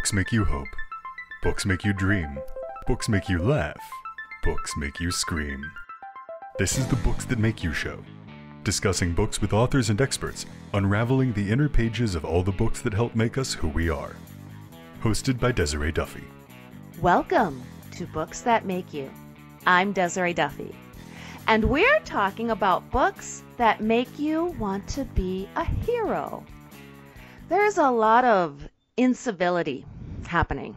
Books make you hope. Books make you dream. Books make you laugh. Books make you scream. This is the Books That Make You show, discussing books with authors and experts, unraveling the inner pages of all the books that help make us who we are. Hosted by Desiree Duffy. Welcome to Books That Make You. I'm Desiree Duffy, and we're talking about books that make you want to be a hero. There's a lot of incivility happening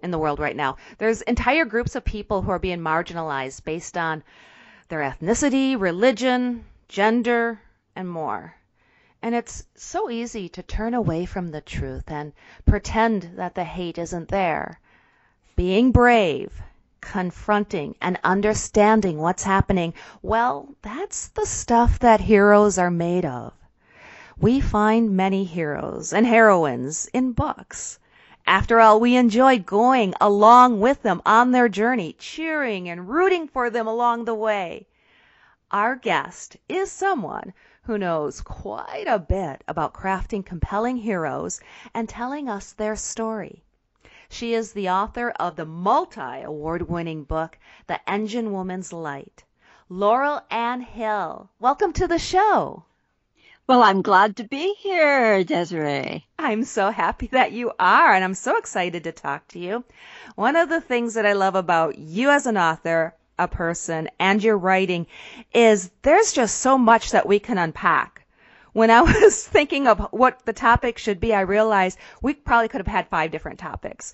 in the world right now. There's entire groups of people who are being marginalized based on their ethnicity, religion, gender, and more. And it's so easy to turn away from the truth and pretend that the hate isn't there. Being brave, confronting, and understanding what's happening, well, that's the stuff that heroes are made of. We find many heroes and heroines in books. After all, we enjoy going along with them on their journey, cheering and rooting for them along the way. Our guest is someone who knows quite a bit about crafting compelling heroes and telling us their story. She is the author of the multi-award-winning book, The Engine Woman's Light. Laurel Anne Hill, welcome to the show. Well, I'm glad to be here, Desiree. I'm so happy that you are, and I'm so excited to talk to you. One of the things that I love about you as an author, a person, and your writing is there's just so much that we can unpack. When I was thinking of what the topic should be, I realized we probably could have had 5 different topics.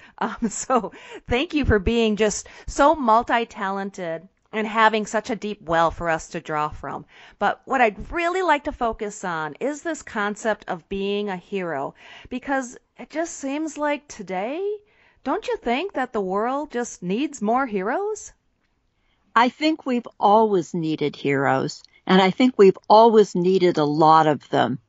So thank you for being just so multi-talented and having such a deep well for us to draw from. But what I'd really like to focus on is this concept of being a hero, because it just seems like today, don't you think that the world just needs more heroes? I think we've always needed heroes, and I think we've always needed a lot of them.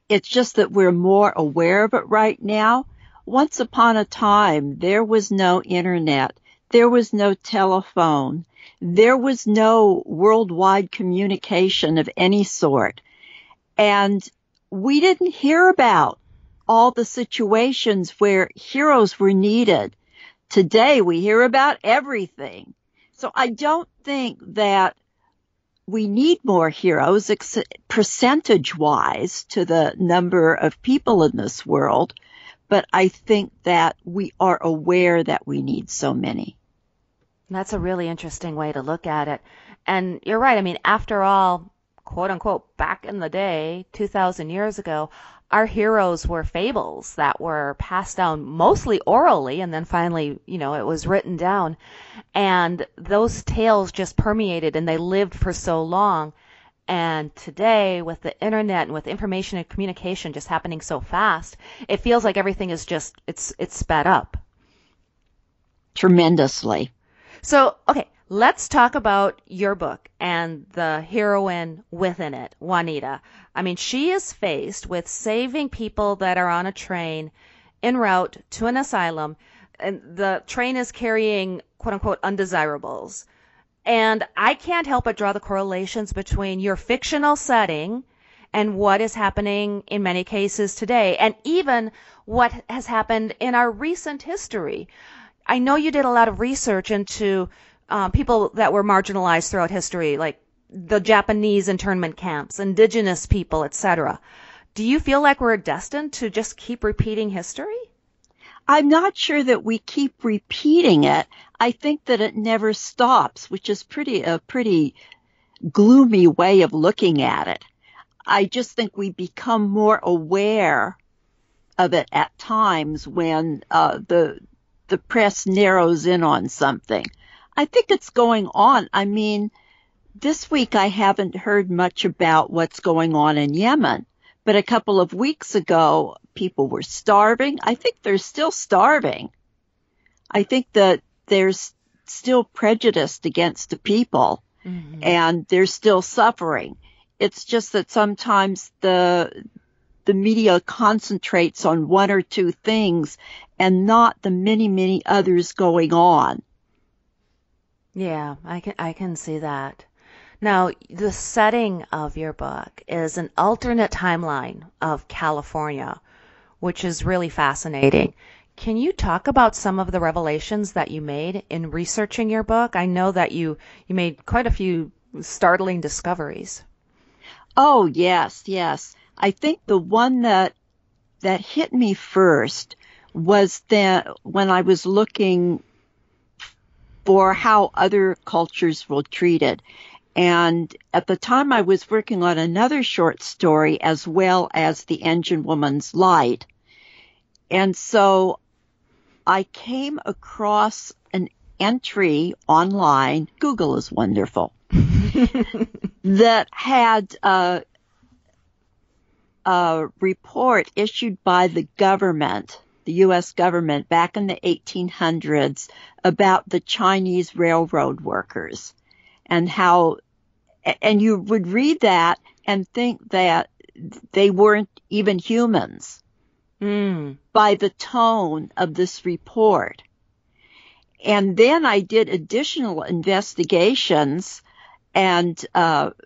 It's just that we're more aware of it right now. Once upon a time, there was no internet. There was no telephone. There was no worldwide communication of any sort. And we didn't hear about all the situations where heroes were needed. Today, we hear about everything. So I don't think that we need more heroes percentage-wise to the number of people in this world, but I think that we are aware that we need so many. That's a really interesting way to look at it. And you're right. I mean, after all, quote unquote, back in the day, 2,000 years ago, our heroes were fables that were passed down mostly orally, and then finally, it was written down. And those tales just permeated, and they lived for so long. And today, with the internet and with information and communication just happening so fast, it feels like everything is just, it's sped up. Tremendously. So, okay, let's talk about your book and the heroine within it, Juanita. I mean, she is faced with saving people that are on a train en route to an asylum, and the train is carrying, quote-unquote, undesirables. And I can't help but draw the correlations between your fictional setting and what is happening in many cases today, and even what has happened in our recent history. I know you did a lot of research into people that were marginalized throughout history, like the Japanese internment camps, indigenous people, etc. Do you feel like we're destined to just keep repeating history? I'm not sure that we keep repeating it. I think that it never stops, which is a pretty gloomy way of looking at it. I just think we become more aware of it at times when the press narrows in on something. I think it's going on. I mean, this week I haven't heard much about what's going on in Yemen, but a couple of weeks ago, people were starving. I think they're still starving. I think that there's still prejudice against the people, and they're still suffering. It's just that sometimes the media concentrates on one or two things and not the many, many others going on. Yeah, I can see that. Now, the setting of your book is an alternate timeline of California, which is really fascinating. Can you talk about some of the revelations that you made in researching your book? I know that you made quite a few startling discoveries. Oh, yes, yes. I think the one that hit me first was that when I was looking for how other cultures were treated. And at the time I was working on another short story as well as The Engine Woman's Light. And so I came across an entry online, Google is wonderful, that had a report issued by the government, the U.S. government, back in the 1800s about the Chinese railroad workers and how, and you would read that and think that they weren't even humans by the tone of this report. And then I did additional investigations and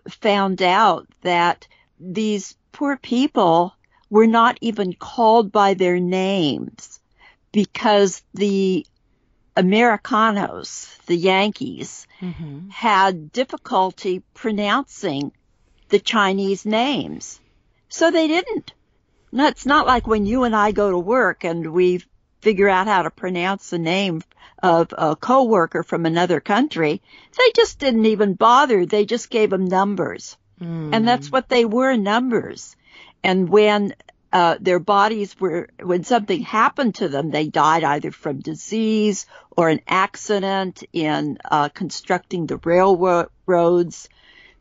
found out that these poor people were not even called by their names because the Americanos, the Yankees, had difficulty pronouncing the Chinese names. So they didn't. No, it's not like when you and I go to work and we figure out how to pronounce the name of a coworker from another country. They just didn't even bother. They just gave them numbers. And that's what they were, numbers. And when their bodies were, when something happened to them, they died either from disease or an accident in constructing the railroads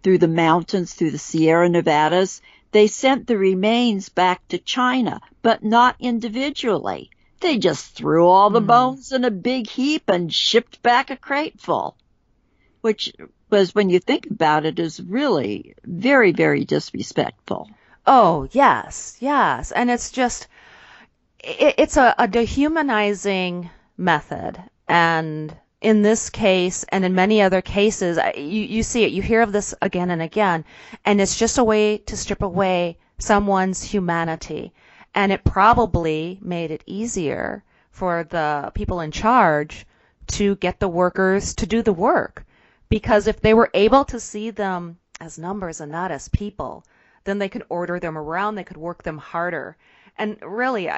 through the mountains, through the Sierra Nevadas. They sent the remains back to China, but not individually. They just threw all the bones in a big heap and shipped back a crate full, which was, when you think about it, is really very, very disrespectful. Oh, yes, yes. And it's just, it's a dehumanizing method. And in this case, and in many other cases, you see it, you hear of this again and again, and it's just a way to strip away someone's humanity. And it probably made it easier for the people in charge to get the workers to do the work. Because if they were able to see them as numbers and not as people, then they could order them around, they could work them harder. And really,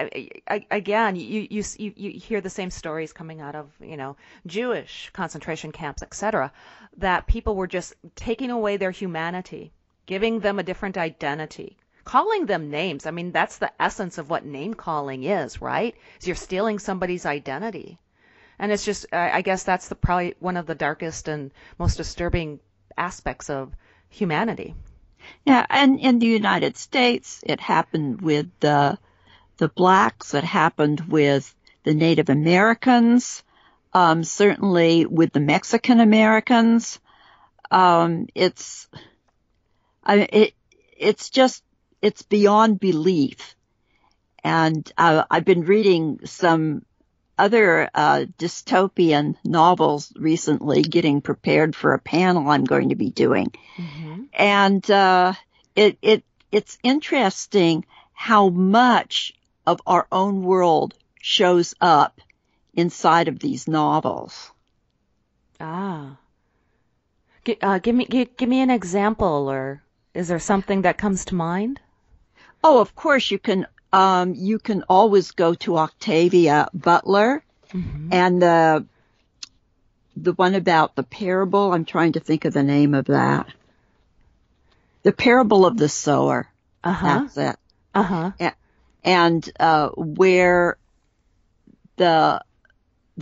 again, you hear the same stories coming out of, Jewish concentration camps, etc., that people were just taking away their humanity, giving them a different identity, calling them names. I mean, that's the essence of what name calling is, right? Is you're stealing somebody's identity. And it's just, I guess that's probably one of the darkest and most disturbing aspects of humanity. Yeah, and in the United States, it happened with the blacks, it happened with the Native Americans, certainly with the Mexican Americans. It's beyond belief. And I've been reading some other dystopian novels recently, getting prepared for a panel I'm going to be doing. And it's interesting how much of our own world shows up inside of these novels. Give me an example, or is there something that comes to mind? Oh, of course, you can always go to Octavia Butler, and the one about the parable. I'm trying to think of the name of that. The Parable of the Sower. That's it. And where the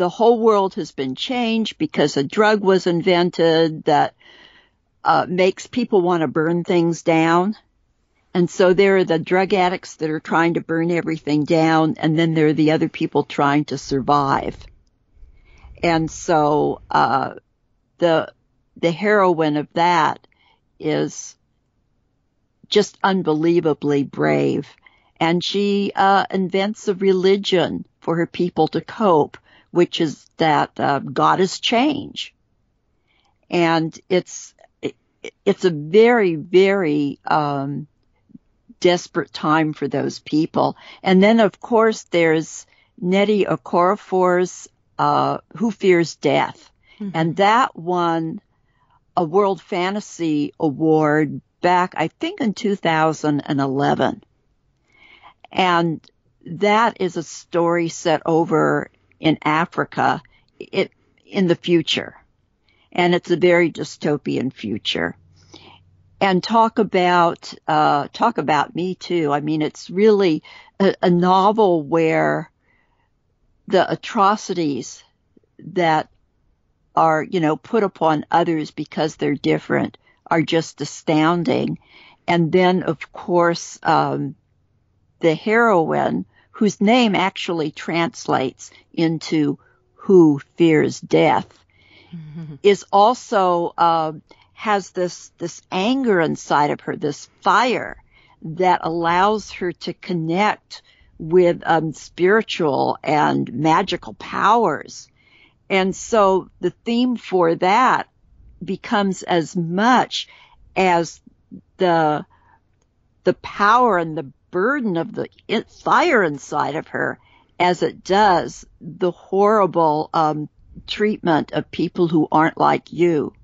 whole world has been changed because a drug was invented that makes people want to burn things down. And so there are the drug addicts that are trying to burn everything down, and then there are the other people trying to survive. And so the heroine of that is just unbelievably brave. And she invents a religion for her people to cope, which is that God is change. And it's a very, very desperate time for those people. And then, of course, there's Nnedi Okorafor's Who Fears Death. Mm-hmm. And that won a World Fantasy Award back, I think, in 2011. And that is a story set over in Africa in the future. And it's a very dystopian future. And talk about Me Too. I mean, it's really a novel where the atrocities that are, put upon others because they're different are just astounding. And then, of course, the heroine, whose name actually translates into Who Fears Death, mm-hmm. is also has this anger inside of her, this fire that allows her to connect with spiritual and magical powers. And so the theme for that becomes as much as the power and the burden of the fire inside of her as it does the horrible treatment of people who aren't like you.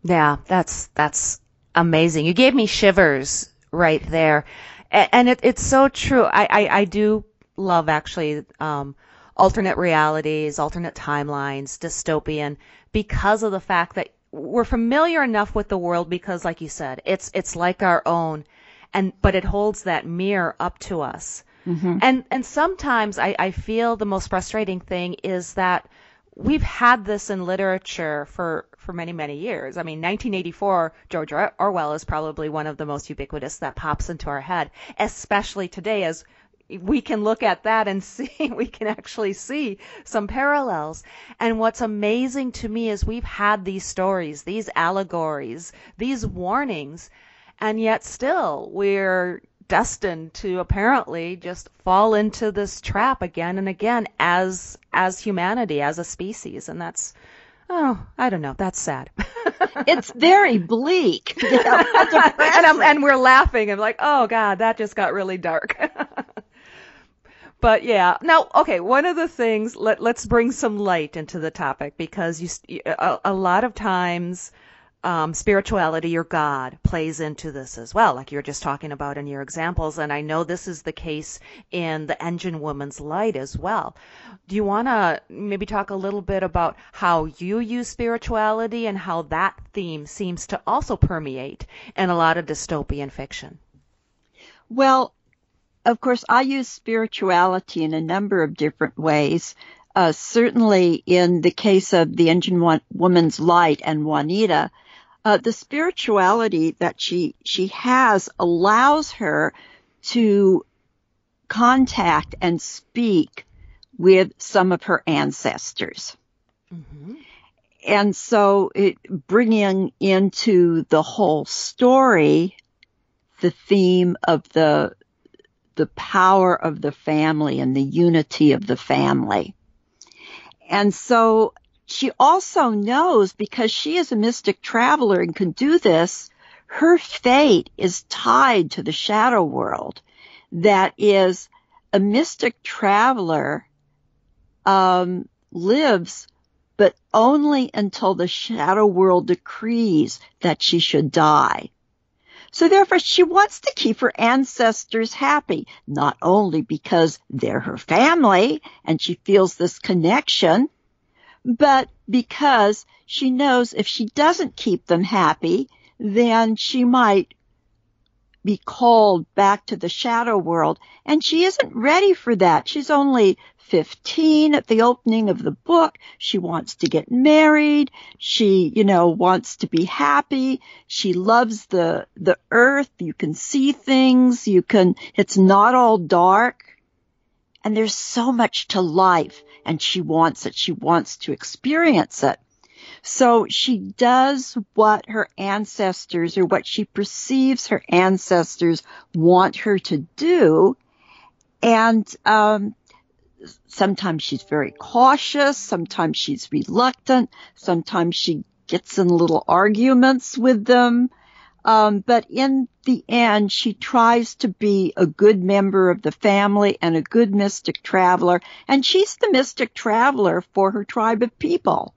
Yeah, that's amazing. You gave me shivers right there. And it's so true. I do love actually alternate realities, alternate timelines, dystopian, because of the fact that we're familiar enough with the world because, like you said, it's like our own, but it holds that mirror up to us. Mm-hmm. And sometimes I feel the most frustrating thing is that we've had this in literature for many, many years. I mean, 1984, George Orwell is probably one of the most ubiquitous that pops into our head, especially today as we can look at that and we can actually see some parallels. And what's amazing to me is we've had these stories, these allegories, these warnings, and yet still we're destined to apparently just fall into this trap again and again as humanity, as a species. And that's, I don't know, that's sad. It's very bleak. And we're laughing. I'm like, oh God, that just got really dark. But yeah, now, okay, one of the things, let's bring some light into the topic, because a lot of times spirituality or God plays into this as well, like you were just talking about in your examples. And I know this is the case in The Engine Woman's Light as well. Do you want to maybe talk a little bit about how you use spirituality and how that theme seems to also permeate in a lot of dystopian fiction? Well, of course, I use spirituality in a number of different ways. Certainly in the case of The Engine Woman's Light and Juanita, the spirituality that she has allows her to contact and speak with some of her ancestors. Mm-hmm. And so bringing into the whole story the theme of the power of the family and the unity of the family. And so she also knows, because she is a mystic traveler and can do this, her fate is tied to the shadow world. That is, a mystic traveler lives, but only until the shadow world decrees that she should die. So therefore, she wants to keep her ancestors happy, not only because they're her family and she feels this connection, but because she knows if she doesn't keep them happy, then she might be called back to the shadow world. And she isn't ready for that. She's only 15 at the opening of the book. She wants to get married. She, wants to be happy. She loves the earth. You can see things. It's not all dark. And there's so much to life, and she wants it. She wants to experience it. So she does what her ancestors, or what she perceives her ancestors want her to do. And sometimes she's very cautious. Sometimes she's reluctant. Sometimes she gets in little arguments with them. But in the end, she tries to be a good member of the family and a good mystic traveler. And she's the mystic traveler for her tribe of people.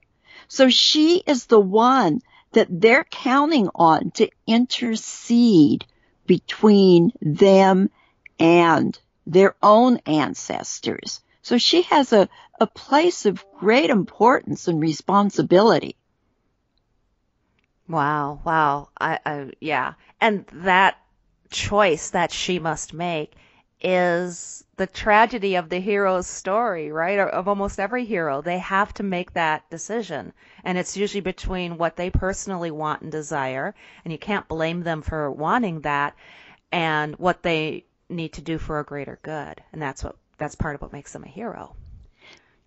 So she is the one that they're counting on to intercede between them and their own ancestors. So she has a place of great importance and responsibility. Wow. Yeah. And that choice that she must make is the tragedy of the hero's story, right? Or of almost every hero. They have to make that decision. And it's usually between what they personally want and desire, and you can't blame them for wanting that, and what they need to do for a greater good. And that's part of what makes them a hero.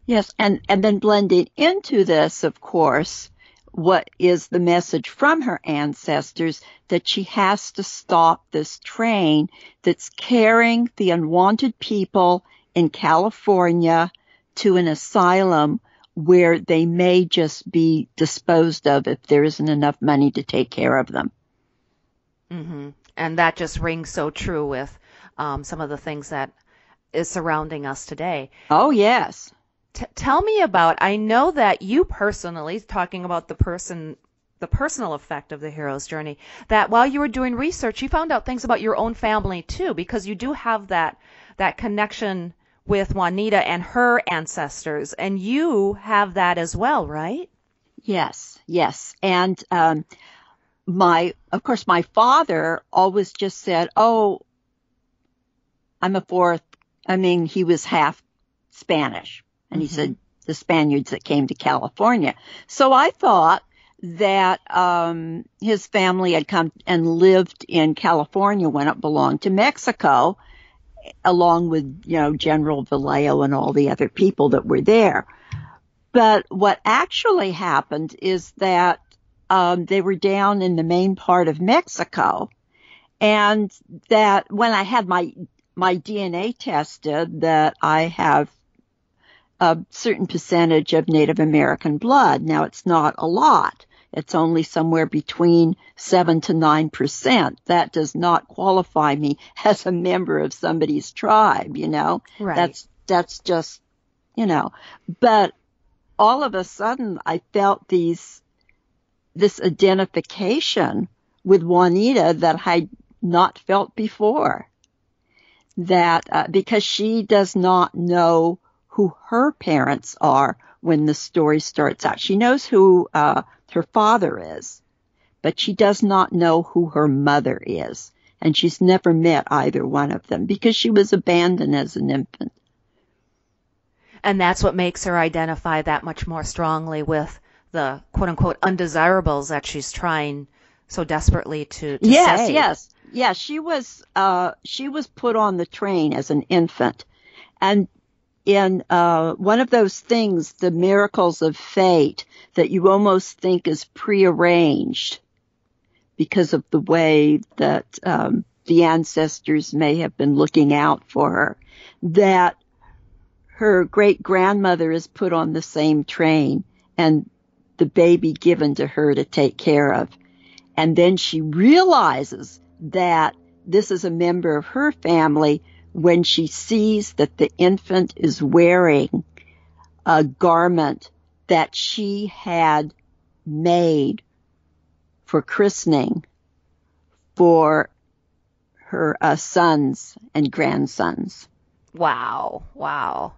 Yes, and then blending into this, of course, what is the message from her ancestors, that she has to stop this train that's carrying the unwanted people in California to an asylum where they may just be disposed of if there isn't enough money to take care of them. Mm-hmm. And that just rings so true with some of the things that is surrounding us today. Oh, yes. Tell me about, I know that you personally, talking about the personal effect of the hero's journey, that while you were doing research, you found out things about your own family too, because you do have that connection with Juanita and her ancestors, and you have that as well, right? Yes. And of course, my father always just said, "Oh, I'm a fourth." I mean, he was half Spanish. And he said the Spaniards that came to California. So I thought that his family had come and lived in California when it belonged to Mexico, along with, General Vallejo and all the other people that were there. But what actually happened is that they were down in the main part of Mexico, and that when I had my DNA tested, that I have a certain percentage of Native American blood. Now, it's not a lot. It's only somewhere between 7 to 9%. That does not qualify me as a member of somebody's tribe, Right. That's just, But all of a sudden, I felt this identification with Juanita that I'd not felt before. That because she does not know who her parents are when the story starts out. She knows who her father is, but she does not know who her mother is. And she's never met either one of them because she was abandoned as an infant. And that's what makes her identify that much more strongly with the quote-unquote undesirables that she's trying so desperately to save. Yes. Yeah, she was put on the train as an infant. And in one of those things, the miracles of fate, that you almost think is prearranged because of the way that the ancestors may have been looking out for her, that her great-grandmother is put on the same train and the baby given to her to take care of. And then she realizes that this is a member of her family when she sees that the infant is wearing a garment that she had made for christening for her sons and grandsons. Wow.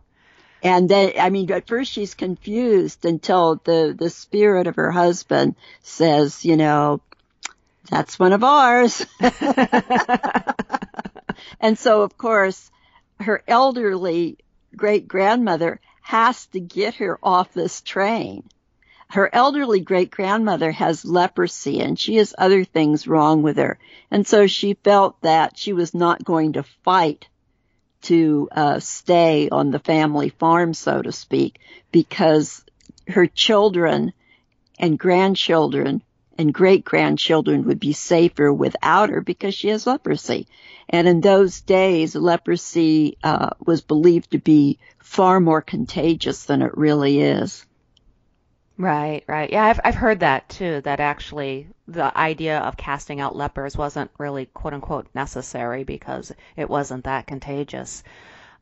And then, at first she's confused until the spirit of her husband says, that's one of ours. And so, of course, her elderly great-grandmother has to get her off this train. Her elderly great-grandmother has leprosy, and she has other things wrong with her. And so she felt that she was not going to fight to stay on the family farm, so to speak, because her children and grandchildren and great-grandchildren would be safer without her because she has leprosy. And in those days, leprosy was believed to be far more contagious than it really is. Right, right. Yeah, I've heard that too, that actually the idea of casting out lepers wasn't really quote unquote necessary because it wasn't that contagious.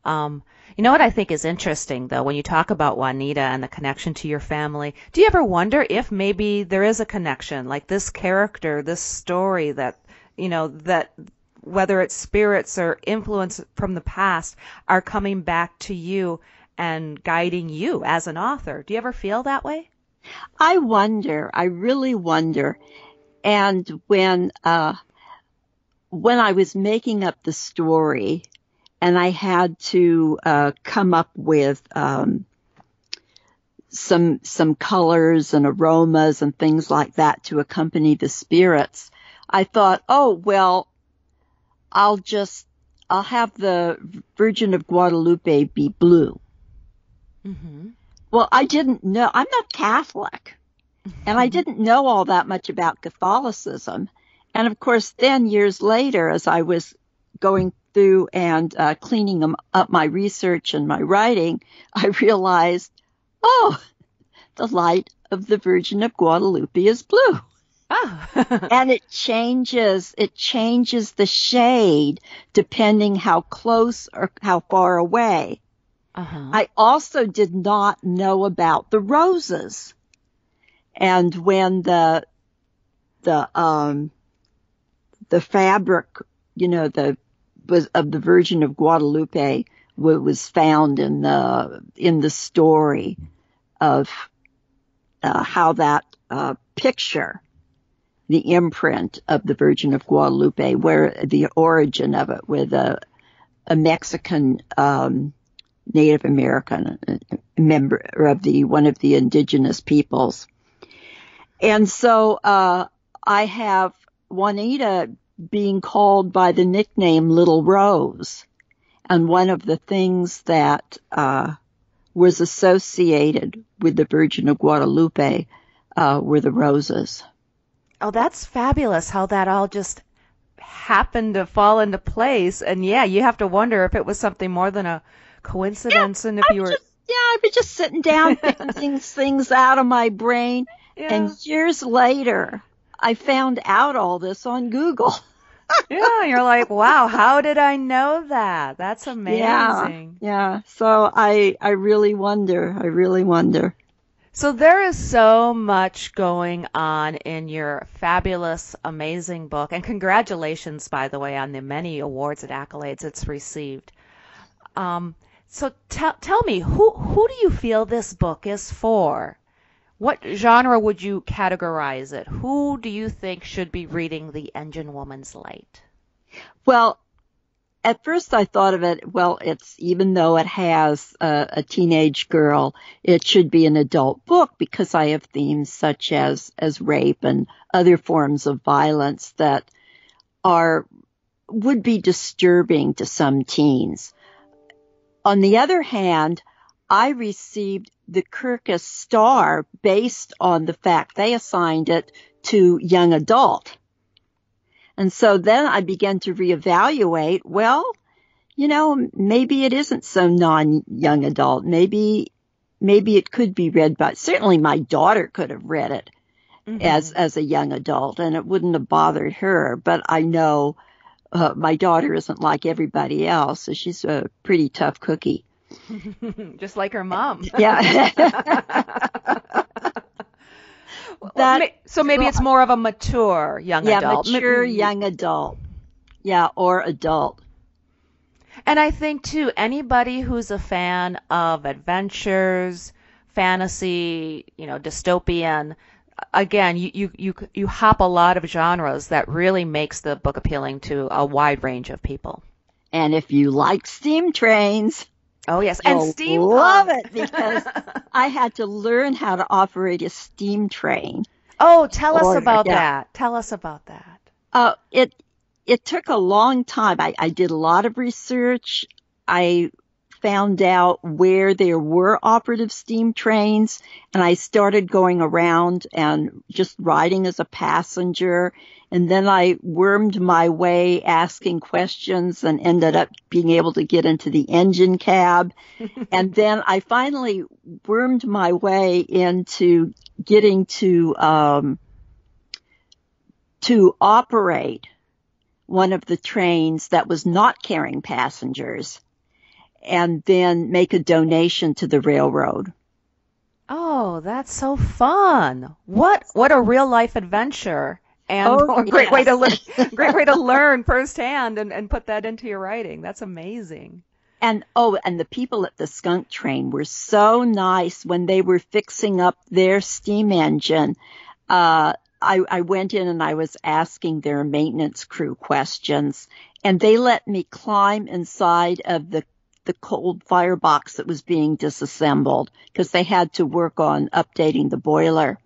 Um, you know what I think is interesting though, when you talk about Juanita and the connection to your family, do you ever wonder if maybe there is a connection, like this character, this story that, that whether it's spirits or influence from the past are coming back to you and guiding you as an author? Do you ever feel that way? I really wonder. And when I was making up the story and I had to come up with some colors and aromas and things like that to accompany the spirits, I thought, oh, well, I'll have the Virgin of Guadalupe be blue. Mm-hmm. Well, I didn't know. I'm not Catholic, and I didn't know all that much about Catholicism. And of course, then years later, as I was going through and cleaning up my research and my writing, I realized, oh, the light of the Virgin of Guadalupe is blue. Oh. And it changes the shade depending how close or how far away. Uh-huh. I also did not know about the roses. And when the fabric, of the Virgin of Guadalupe was found in the story of how that picture, the imprint of the Virgin of Guadalupe, where the origin of it with a Mexican Native American, a member of one of the indigenous peoples. And so I have Juanita being called by the nickname Little Rose. And one of the things that was associated with the Virgin of Guadalupe were the roses. Oh, that's fabulous how that all just happened to fall into place. And yeah, you have to wonder if it was something more than a coincidence. Yeah, and if you were... I was just sitting down picking things out of my brain. Yeah. And years later, I found out all this on Google. Yeah, you're like, wow, how did I know that? That's amazing. Yeah. So I really wonder. So there is so much going on in your fabulous, amazing book. And congratulations, by the way, on the many awards and accolades it's received. So tell me, who do you feel this book is for? What genre would you categorize it? Who do you think should be reading The Engine Woman's Light? Well, at first I thought of it, even though it has a teenage girl, it should be an adult book because I have themes such as rape and other forms of violence that would be disturbing to some teens. On the other hand, I received the Kirkus star based on the fact they assigned it to young adult. And so then I began to reevaluate, maybe it isn't so non-young adult. Maybe it could be read by, certainly my daughter could have read it as a young adult and it wouldn't have bothered her. But I know my daughter isn't like everybody else, so she's a pretty tough cookie. Just like her mom. Yeah. So maybe it's more of a mature young adult. Yeah, mature young adult. Yeah, or adult. And I think, too, anybody who's a fan of adventures, fantasy, dystopian, again, you hop a lot of genres that really makes the book appealing to a wide range of people. And if you like steam trains... Oh, yes. And steam. Love it because I had to learn how to operate a steam train. Oh, tell us about that. Tell us about that. It took a long time. I did a lot of research. I found out where there were operative steam trains, and I started going around and just riding as a passenger. And then I wormed my way asking questions and ended up being able to get into the engine cab. And then I finally wormed my way into getting to operate one of the trains that was not carrying passengers, and then make a donation to the railroad. Oh, that's so fun. What a real life adventure. And a great way to learn firsthand and put that into your writing. That's amazing. And the people at the skunk train were so nice when they were fixing up their steam engine. I went in and I was asking their maintenance crew questions, and they let me climb inside of the cold firebox that was being disassembled because they had to work on updating the boiler.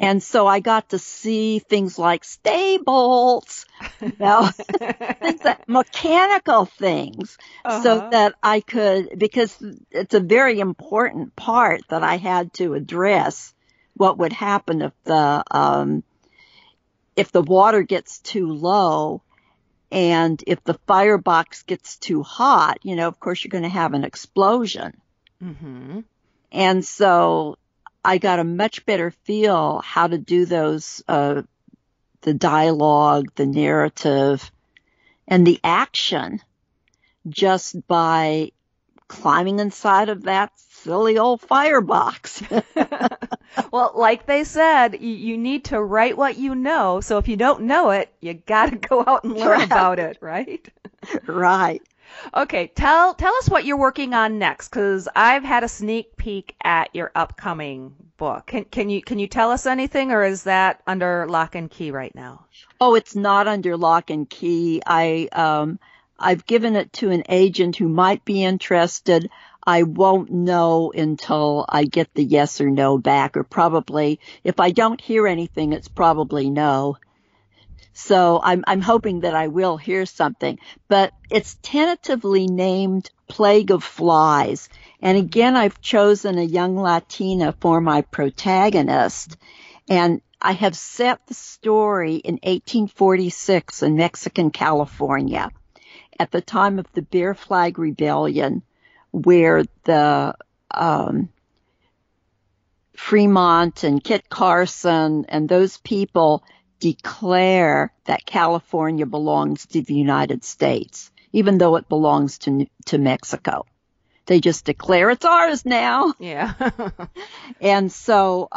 And so I got to see things like stay bolts, mechanical things, so that I could, because it's a very important part that I had to address. What would happen if the water gets too low and if the firebox gets too hot, of course you're going to have an explosion. Mm-hmm. And so I got a much better feel how to do those, the dialogue, the narrative, and the action just by climbing inside of that silly old firebox. Well, like they said, you need to write what you know. So if you don't know it, you got to go out and learn about it, right? Right. Okay, tell us what you're working on next, because I've had a sneak peek at your upcoming book. Can you tell us anything, or is that under lock and key right now? Oh, it's not under lock and key. I've given it to an agent who might be interested. I won't know until I get the yes or no back, or probably if I don't hear anything, it's probably no. So I'm hoping that I will hear something, but it's tentatively named Plague of Flies. And again, I've chosen a young Latina for my protagonist, and I have set the story in 1846 in Mexican California at the time of the Bear Flag Rebellion, where the Fremont and Kit Carson and those people declare that California belongs to the United States, even though it belongs to Mexico. They just declare it's ours now. Yeah. And so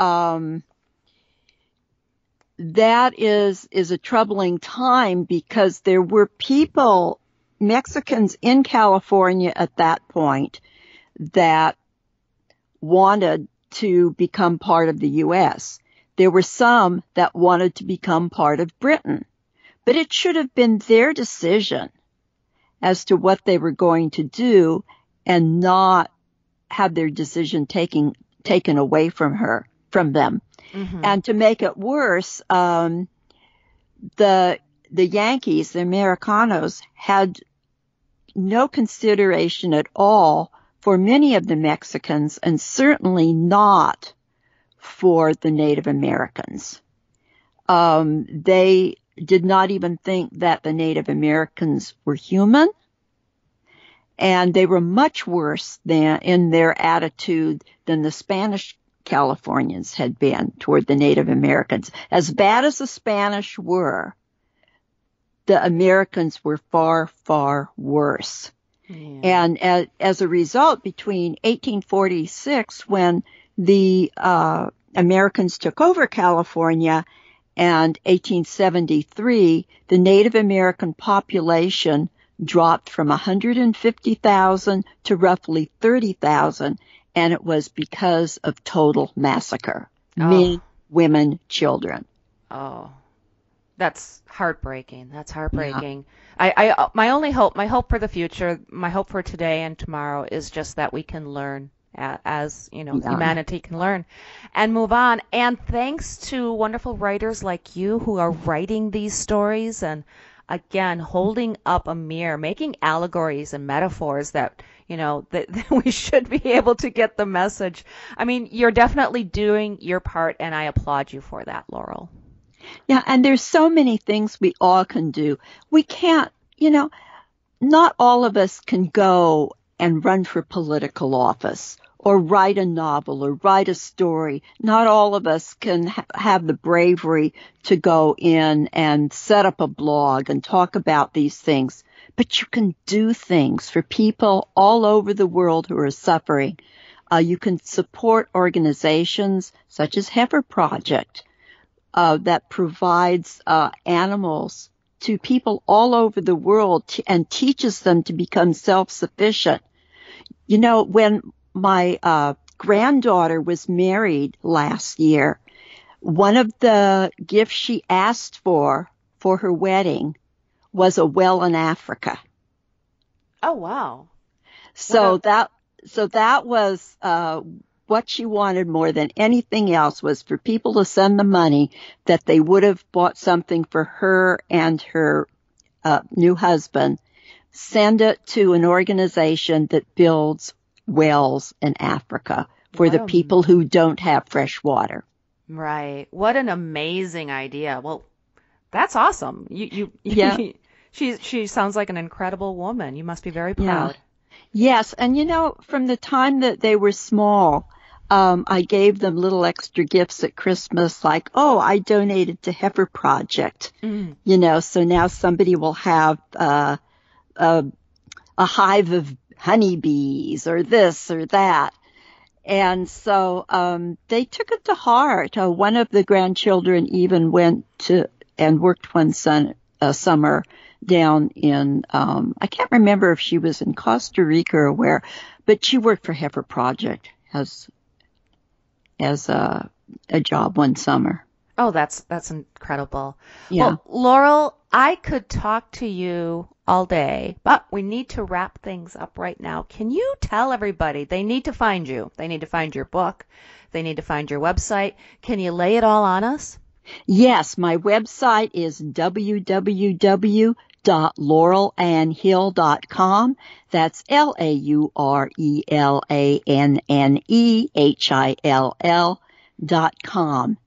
that is a troubling time, because there were people, Mexicans in California at that point, that wanted to become part of the U.S. There were some that wanted to become part of Britain, but it should have been their decision as to what they were going to do, and not have their decision taken away from them. Mm-hmm. And to make it worse, the Yankees, the Americanos, had no consideration at all for many of the Mexicans, and certainly not for the Native Americans. They did not even think that the Native Americans were human, and they were much worse in their attitude than the Spanish Californians had been toward the Native Americans. As bad as the Spanish were, the Americans were far, far worse. Yeah. And as a result, between 1846, when the Americans took over California, and 1873, the Native American population dropped from 150,000 to roughly 30,000, and it was because of total massacre. Oh. Men, women, children. Oh, that's heartbreaking. That's heartbreaking. Yeah. My hope for the future, my hope for today and tomorrow is just that we can learn, as humanity can learn and move on. And thanks to wonderful writers like you who are writing these stories, and again, holding up a mirror, making allegories and metaphors that, that we should be able to get the message. I mean, you're definitely doing your part, and I applaud you for that, Laurel. Yeah, and there's so many things we all can do. We can't, not all of us can go and run for political office or write a novel or write a story. Not all of us can have the bravery to go in and set up a blog and talk about these things. But you can do things for people all over the world who are suffering. You can support organizations such as Heifer Project that provides animals to people all over the world and teaches them to become self-sufficient. When my granddaughter was married last year, one of the gifts she asked for her wedding was a well in Africa. Oh, wow. So that was what she wanted more than anything else, was for people to send the money that they would have bought something for her and her new husband, send it to an organization that builds wells in Africa for the people who don't have fresh water. Right. What an amazing idea. Well, that's awesome. Yeah. She sounds like an incredible woman. You must be very proud. Yeah. Yes. And from the time that they were small, I gave them little extra gifts at Christmas, like, I donated to Heifer Project. So now somebody will have a hive of honeybees or this or that. And so they took it to heart. One of the grandchildren even went to and worked one summer down in, I can't remember if she was in Costa Rica or where, but she worked for Heifer Project as a job one summer. Oh, that's incredible. Yeah. Well, Laurel, I could talk to you all day, but we need to wrap things up right now. Can you tell everybody they need to find you? They need to find your book. They need to find your website. Can you lay it all on us? Yes, my website is www.laurelannehill.com. That's Laurelannehill.com.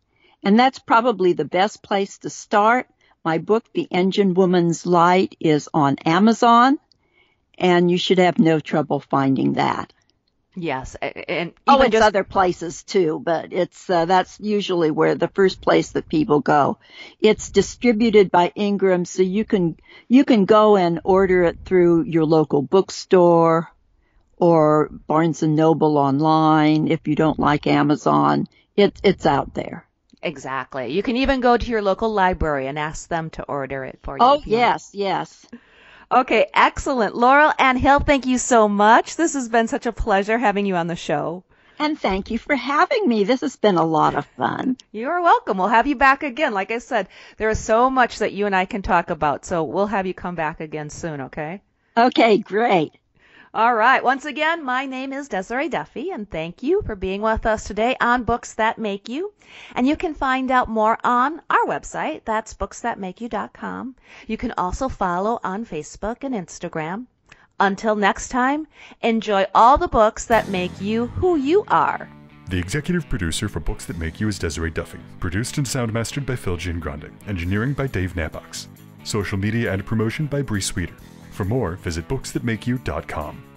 And that's probably the best place to start. My book, The Engine Woman's Light, is on Amazon, and you should have no trouble finding that. Yes, and it's other places too, but it's that's usually where the first place that people go. It's distributed by Ingram, so you can go and order it through your local bookstore or Barnes and Noble online. If you don't like Amazon, it's out there. Exactly. You can even go to your local library and ask them to order it for you. Oh, yes. Okay, excellent. Laurel Anne Hill, thank you so much. This has been such a pleasure having you on the show. And thank you for having me. This has been a lot of fun. You're welcome. We'll have you back again. Like I said, there is so much that you and I can talk about, so we'll have you come back again soon, okay? Okay, great. All right. Once again, my name is Desiree Duffy, and thank you for being with us today on Books That Make You. And you can find out more on our website. That's booksthatmakeyou.com. You can also follow on Facebook and Instagram. Until next time, enjoy all the books that make you who you are. The executive producer for Books That Make You is Desiree Duffy. Produced and sound mastered by Phil Giangrande. Engineering by Dave Nabox. Social media and promotion by Bree Sweeter. For more, visit booksthatmakeyou.com.